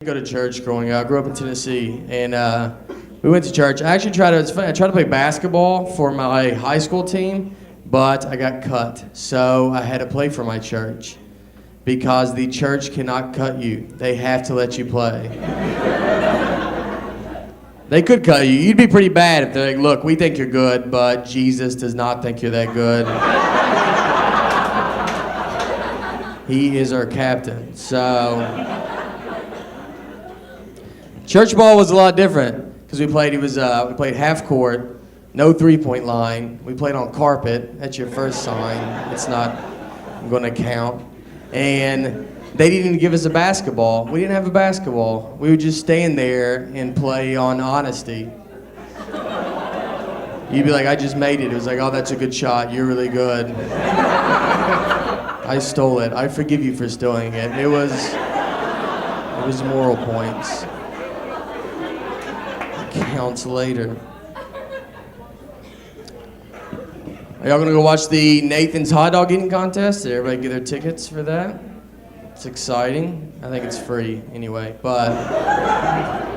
Go to church growing up. I grew up in Tennessee, and we went to church. I actually tried to. It's funny. I tried to play basketball for my high school team, but I got cut. So I had to play for my church because the church cannot cut you. They have to let you play. They could cut you. You'd be pretty bad if they're like, "Look, we think you're good, but Jesus does not think you're that good. He is our captain." So. Church ball was a lot different because we played half court, no three-point line. We played on carpet. That's your first sign. It's not going to count. And they didn't even give us a basketball. We didn't have a basketball. We would just stand there and play on honesty. You'd be like, "I just made it." It was like, "Oh, that's a good shot. You're really good." I stole it. I forgive you for stealing it. It was moral points. Counts later. Are y'all gonna go watch the Nathan's hot dog eating contest? Did everybody get their tickets for that? It's exciting. I think it's free anyway, but I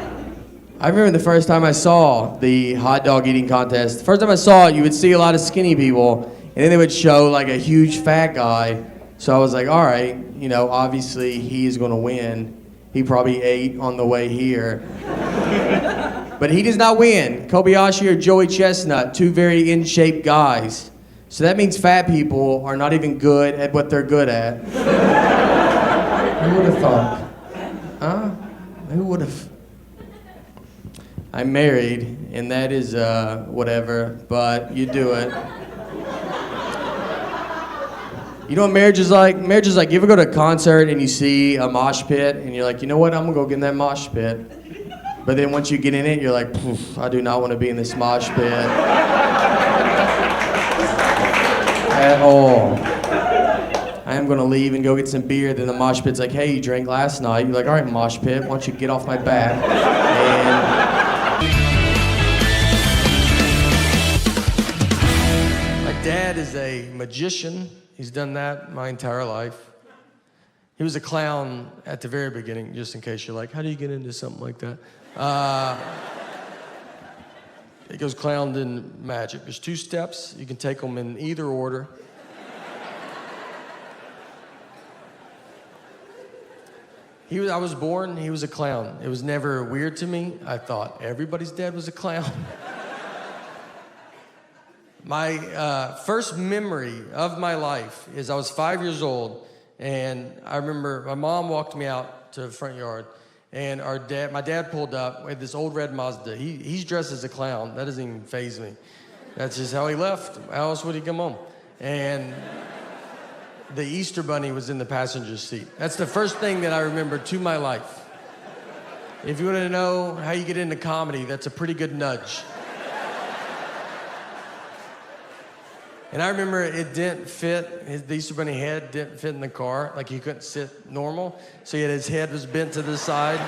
remember the first time I saw the hot dog eating contest. The first time I saw it, you would see a lot of skinny people, and then they would show like a huge fat guy. So I was like, all right, obviously he's gonna win. He probably ate on the way here. But he does not win. Kobayashi or Joey Chestnut, two very in-shape guys. So that means fat people are not even good at what they're good at. Who would have thought? Huh? Who would have? I'm married, and that is whatever, but you do it. You know what marriage is like? Marriage is like, you ever go to a concert and you see a mosh pit, and you're like, you know what, I'm gonna go get in that mosh pit. But then once you get in it, you're like, I do not want to be in this mosh pit at all. I am going to leave and go get some beer. Then the mosh pit's like, hey, you drank last night. You're like, all right, mosh pit, why don't you get off my back? And my dad is a magician. He's done that my entire life. He was a clown at the very beginning, just in case you're like, how do you get into something like that? It goes clown then magic. There's 2 steps. You can take them in either order. I was born, he was a clown. It was never weird to me. I thought everybody's dad was a clown. My first memory of my life is I was 5 years old, and I remember my mom walked me out to the front yard, and my dad pulled up with this old red Mazda. He's dressed as a clown. That doesn't even faze me. That's just how he left. How else would he come home? And the Easter Bunny was in the passenger seat. That's the first thing that I remember to my life. If you want to know how you get into comedy, that's a pretty good nudge. And I remember it didn't fit, the Easter Bunny head didn't fit in the car, like he couldn't sit normal. So his head was bent to the side.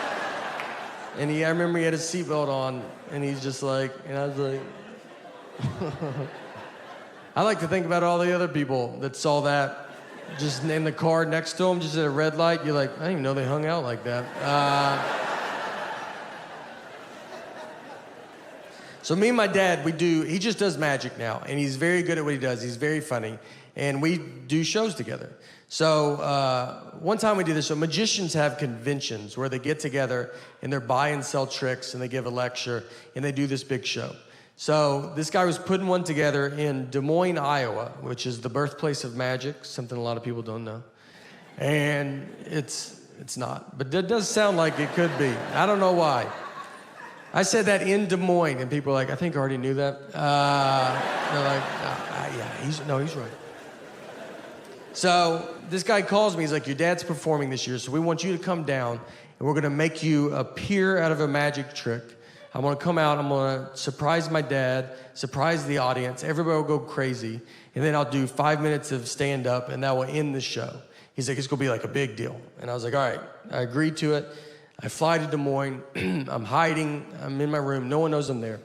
And I remember he had his seatbelt on, and he's just like, and I was like, I like to think about all the other people that saw that just in the car next to him, just at a red light. You're like, I didn't even know they hung out like that. So me and my dad, he just does magic now, and he's very good at what he does. He's very funny, and we do shows together. So one time we did this show. Magicians have conventions where they get together, and they buy and sell tricks, and they give a lecture, and they do this big show. So this guy was putting one together in Des Moines, Iowa, which is the birthplace of magic, something a lot of people don't know. And it's not, but it does sound like it could be. I don't know why. I said that in Des Moines, and people are like, I think I already knew that. They're like, yeah, he's right. So this guy calls me, he's like, your dad's performing this year, so we want you to come down, and we're gonna make you appear out of a magic trick. I'm gonna come out, I'm gonna surprise my dad, surprise the audience, everybody will go crazy, and then I'll do 5 minutes of stand-up, and that will end the show. He's like, it's gonna be like a big deal. And I was like, all right, I agreed to it. I fly to Des Moines, I'm hiding, I'm in my room, no one knows I'm there.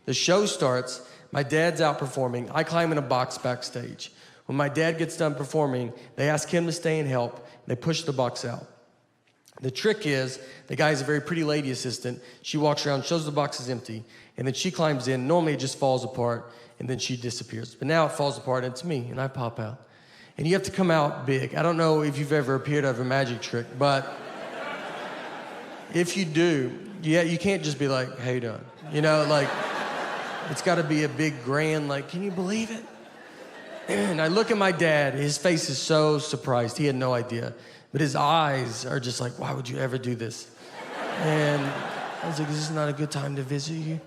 The show starts, my dad's out performing, I climb in a box backstage. When my dad gets done performing, they ask him to stay and help, they push the box out. The trick is, the guy is a very pretty lady assistant. She walks around, shows the box is empty, and then she climbs in. Normally it just falls apart, and then she disappears. But now it falls apart, and it's me, and I pop out. And you have to come out big. I don't know if you've ever appeared of a magic trick, but if you do, yeah, you can't just be like, how you doing? You know, like, it's gotta be a big grand, like, can you believe it? And I look at my dad, his face is so surprised, he had no idea. But his eyes are just like, why would you ever do this? And I was like, is this not a good time to visit you?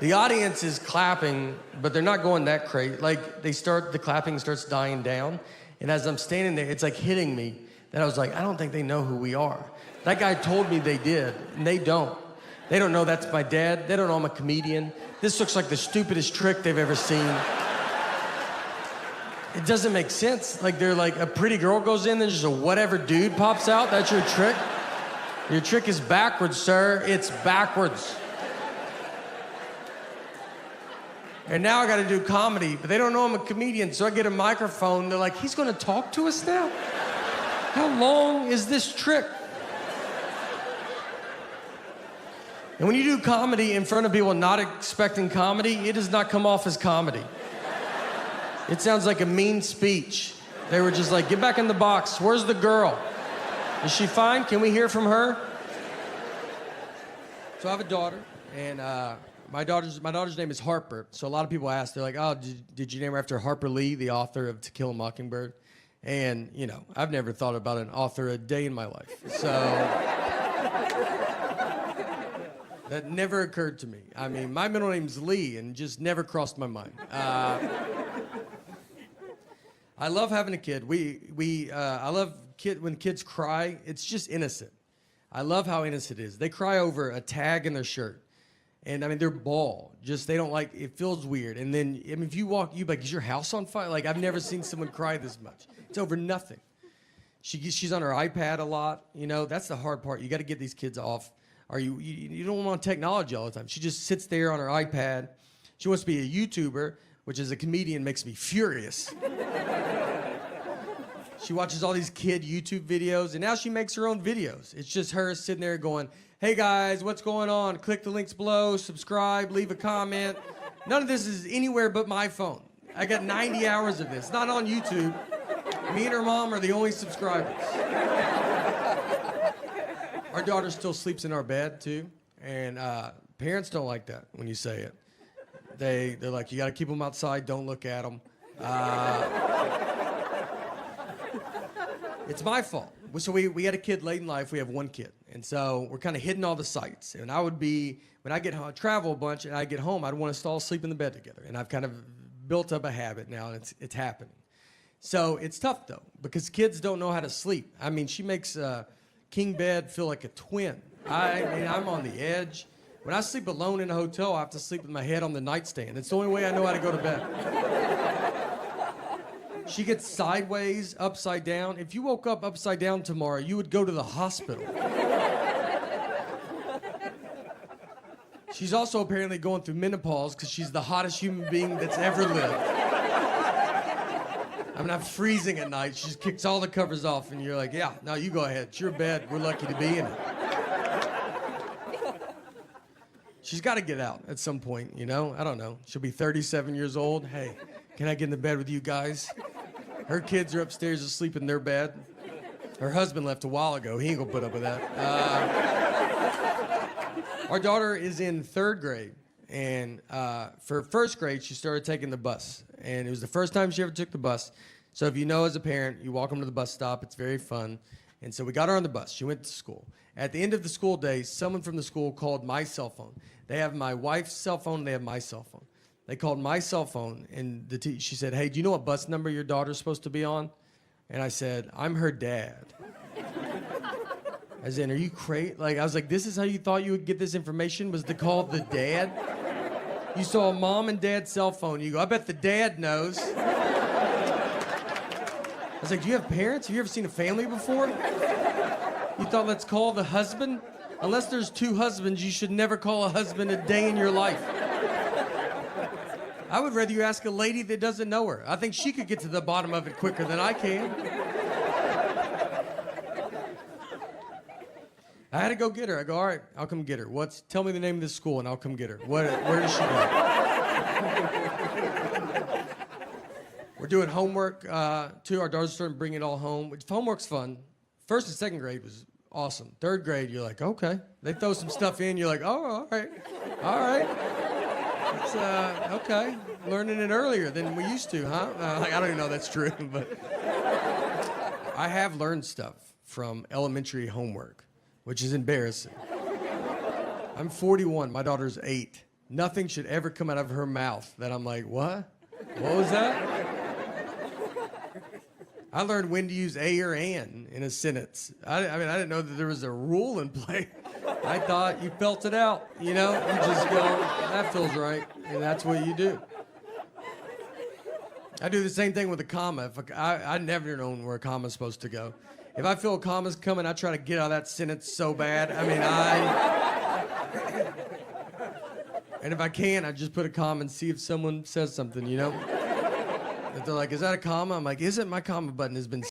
The audience is clapping, but they're not going that crazy. Like, the clapping starts dying down. And as I'm standing there, it's like hitting me that I was like, I don't think they know who we are. That guy told me they did, and they don't. They don't know that's my dad. They don't know I'm a comedian. This looks like the stupidest trick they've ever seen. It doesn't make sense. Like, they're like, a pretty girl goes in, then just a whatever dude pops out. That's your trick? Your trick is backwards, sir. It's backwards. And now I gotta do comedy, but they don't know I'm a comedian, so I get a microphone. They're like, he's gonna talk to us now? How long is this trick? And when you do comedy in front of people not expecting comedy, it does not come off as comedy. It sounds like a mean speech. They were just like, get back in the box. Where's the girl? Is she fine? Can we hear from her? So I have a daughter, and my daughter's name is Harper. So a lot of people ask, they're like, oh, did you name her after Harper Lee, the author of To Kill a Mockingbird? And, you know, I've never thought about an author a day in my life. So that never occurred to me. I mean, my middle name's Lee, and just never crossed my mind. I love having a kid. I love when kids cry. It's just innocent. I love how innocent it is. They cry over a tag in their shirt. And I mean, they're bald. Just, they don't like, it feels weird. And then, I mean, if you walk, you like, is your house on fire? Like, I've never seen someone cry this much. It's over nothing. She's on her iPad a lot. You know, that's the hard part. You got to get these kids off. Or you don't want technology all the time. She just sits there on her iPad. She wants to be a YouTuber, which as a comedian makes me furious. She watches all these kid YouTube videos, and now she makes her own videos. It's just her sitting there going, hey guys, what's going on? Click the links below, subscribe, leave a comment. None of this is anywhere but my phone. I got 90 hours of this, not on YouTube. Me and her mom are the only subscribers. Our daughter still sleeps in our bed too, and parents don't like that when you say it. They're like, you gotta keep them outside, don't look at them. It's my fault. So we had a kid late in life. We have one kid. And so we're kind of hitting all the sites. And I would be, when I get home, travel a bunch and I get home, I'd want us to all sleep in the bed together. And I've kind of built up a habit now, and it's happening. So it's tough though, because kids don't know how to sleep. I mean, she makes king bed feel like a twin. I mean, I'm on the edge. When I sleep alone in a hotel, I have to sleep with my head on the nightstand. It's the only way I know how to go to bed. She gets sideways, upside down. If you woke up upside down tomorrow, you would go to the hospital. She's also apparently going through menopause because she's the hottest human being that's ever lived. I mean, I'm freezing at night. She just kicks all the covers off, and you're like, yeah, no, you go ahead. It's your bed. We're lucky to be in it. She's got to get out at some point, you know? I don't know. She'll be 37 years old. Hey, can I get in the bed with you guys? Her kids are upstairs asleep in their bed. Her husband left a while ago. He ain't gonna put up with that. Our daughter is in 3rd grade. And for 1st grade, she started taking the bus. And it was the first time she ever took the bus. So if you know as a parent, you walk them to the bus stop. It's very fun. And so we got her on the bus. She went to school. At the end of the school day, someone from the school called my cell phone. They have my wife's cell phone. They have my cell phone. They called my cell phone, and she said, hey, do you know what bus number your daughter's supposed to be on? And I said, I'm her dad. As in, are you crazy? Like, I was like, this is how you thought you would get this information, was to call the dad? You saw a mom and dad's cell phone. You go, I bet the dad knows. I was like, do you have parents? Have you ever seen a family before? You thought, let's call the husband? Unless there's 2 husbands, you should never call a husband a day in your life. I would rather you ask a lady that doesn't know her. I think she could get to the bottom of it quicker than I can. I had to go get her. I go, all right, I'll come get her. Tell me the name of this school and I'll come get her. Where does she go? We're doing homework too. Our daughter's starting to bring it all home. Homework's fun. First and second grade was awesome. Third grade, you're like, okay. They throw some stuff in, you're like, oh, all right. All right. It's, okay. Learning it earlier than we used to, huh? I don't even know if that's true, but I have learned stuff from elementary homework, which is embarrassing. I'm 41, my daughter's 8. Nothing should ever come out of her mouth that I'm like, what? What was that? I learned when to use a or an in a sentence. I mean, I didn't know that there was a rule in play. I thought you felt it out, you know? You just go, that feels right, and that's what you do. I do the same thing with a comma. I never known where a comma's supposed to go. If I feel a comma's coming, I try to get out of that sentence so bad. I mean, and if I can, I just put a comma and see if someone says something, you know? If they're like, is that a comma? I'm like, isn't my comma button has been